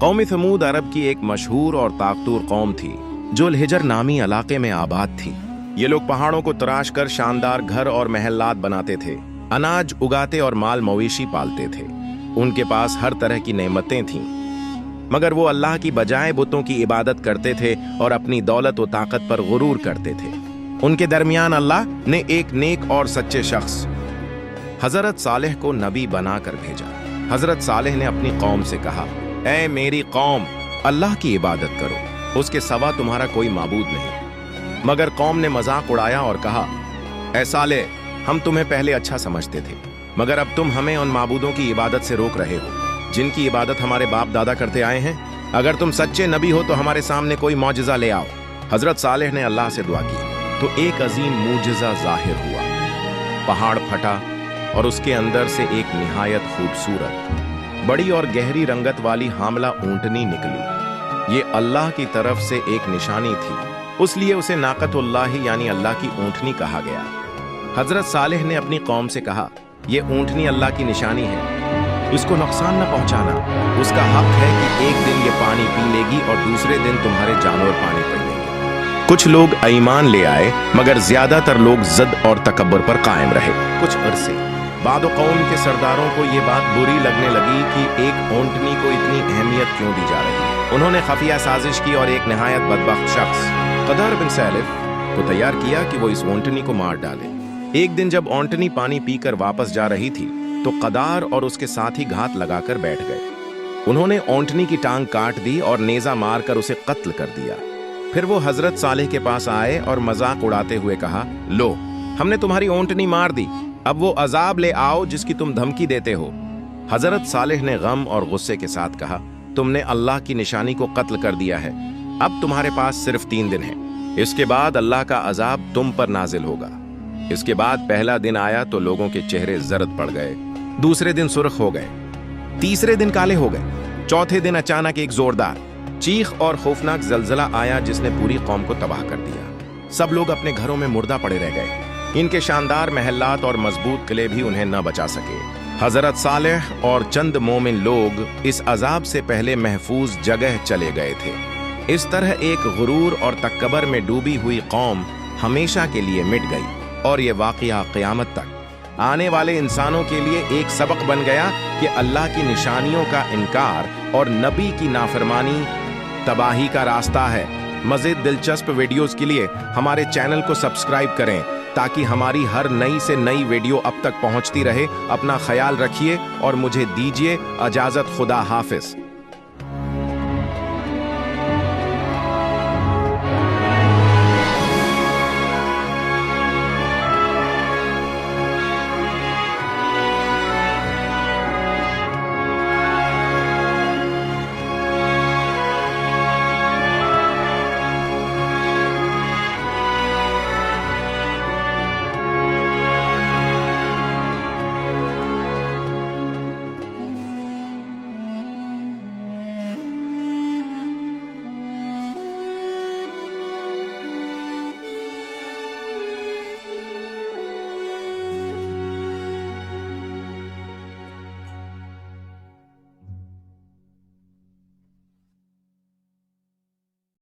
कौम समूद अरब की एक मशहूर और ताकतूर कौम थी जो हिजर नामी इलाके में आबाद थी। ये लोग पहाड़ों को तराश कर शानदार घर और महलात बनाते थे, अनाज उगाते और माल मवेशी पालते थे। उनके पास हर तरह की नेमतें थीं, मगर वो अल्लाह की बजाय बुतों की इबादत करते थे और अपनी दौलत व ताकत पर गुरूर करते थे। उनके दरमियान अल्लाह ने एक नेक और सच्चे शख्स हजरत सालेह को नबी बनाकर भेजा। हजरत सालेह ने अपनी कौम से कहा, ऐ मेरी कौम, अल्लाह की इबादत करो, उसके सिवा तुम्हारा कोई माबूद नहीं। मगर कौम ने मजाक उड़ाया और कहा, ऐ सालेह, हम तुम्हें पहले अच्छा समझते थे, मगर अब तुम हमें उन माबूदों की इबादत से रोक रहे हो जिनकी इबादत हमारे बाप दादा करते आए हैं। अगर तुम सच्चे नबी हो तो हमारे सामने कोई मौजज़ा ले आओ। हजरत सालेह ने अल्लाह से दुआ की तो एक अजीम मूजिज़ा जाहिर हुआ। पहाड़ फटा और उसके अंदर से एक निहायत खूबसूरत, बड़ी और गहरी रंगत वाली हामला ऊंटनी निकली। ये अल्लाह की तरफ से एक निशानी थी, उसलिए उसे नाकतुल्लाह यानी अल्लाह की ऊंटनी कहा गया। हजरत सालेह ने अपनी कौम से कहा, ये ऊंटनी अल्लाह की निशानी है, इसको नुकसान न पहुंचाना। उसका हक है कि एक दिन ये पानी पी लेगी और दूसरे दिन तुम्हारे जानवर पानी पी लेंगे। कुछ लोग ईमान ले आए, मगर ज्यादातर लोग जिद और तकब्बुर पर कायम रहे। कुछ अरसे बाद कौम के सरदारों को ये बात बुरी लगने लगी कि एक ऊंटनी को इतनी अहमियत क्यों दी जा रही है। उन्होंने खफिया साजिश की और एक नहायत बदबख्त शख्स कदर बिन सैलिफ को तैयार किया कि वो इस ऊंटनी को मार डाले। एक दिन जब ऊंटनी पानी पीकर वापस जा रही थी तो कदार और उसके साथी घात लगाकर बैठ गए। उन्होंने ऊंटनी की टांग काट दी और नेजा मारकर उसे कत्ल कर दिया। फिर वो हजरत सालेह के पास आए और मजाक उड़ाते हुए कहा, लो, हमने तुम्हारी ऊंटनी मार दी, अब वो अजाब ले आओ जिसकी तुम धमकी देते हो। हजरत सालेह ने गम और गुस्से के साथ कहा, तुमने अल्लाह की निशानी को कत्ल कर दिया है, अब तुम्हारे पास सिर्फ 3 दिन है, इसके बाद अल्लाह का अजाब तुम पर नाजिल होगा। इसके बाद पहला दिन आया तो लोगों के चेहरे जर्द पड़ गए, दूसरे दिन सुर्ख हो गए, तीसरे दिन काले हो गए, चौथे दिन अचानक एक जोरदार चीख और खौफनाक जलजला आया जिसने पूरी कौम को तबाह कर दिया। सब लोग अपने घरों में मुर्दा पड़े रह गए। इनके शानदार महलात और मजबूत किले भी उन्हें न बचा सके। हजरत सालेह और चंद मोमिन लोग इस अजाब से पहले महफूज जगह चले गए थे। इस तरह एक गुरूर और तकब्बुर में डूबी हुई कौम हमेशा के लिए मिट गई और ये वाक़या क़यामत तक आने वाले इंसानों के लिए एक सबक बन गया कि अल्लाह की निशानियों का इनकार और नबी की नाफरमानी तबाही का रास्ता है। मज़ीद दिलचस्प वीडियोस के लिए हमारे चैनल को सब्सक्राइब करें ताकि हमारी हर नई से नई वीडियो अब तक पहुंचती रहे। अपना ख्याल रखिए और मुझे दीजिए इजाज़त। खुदा हाफिज।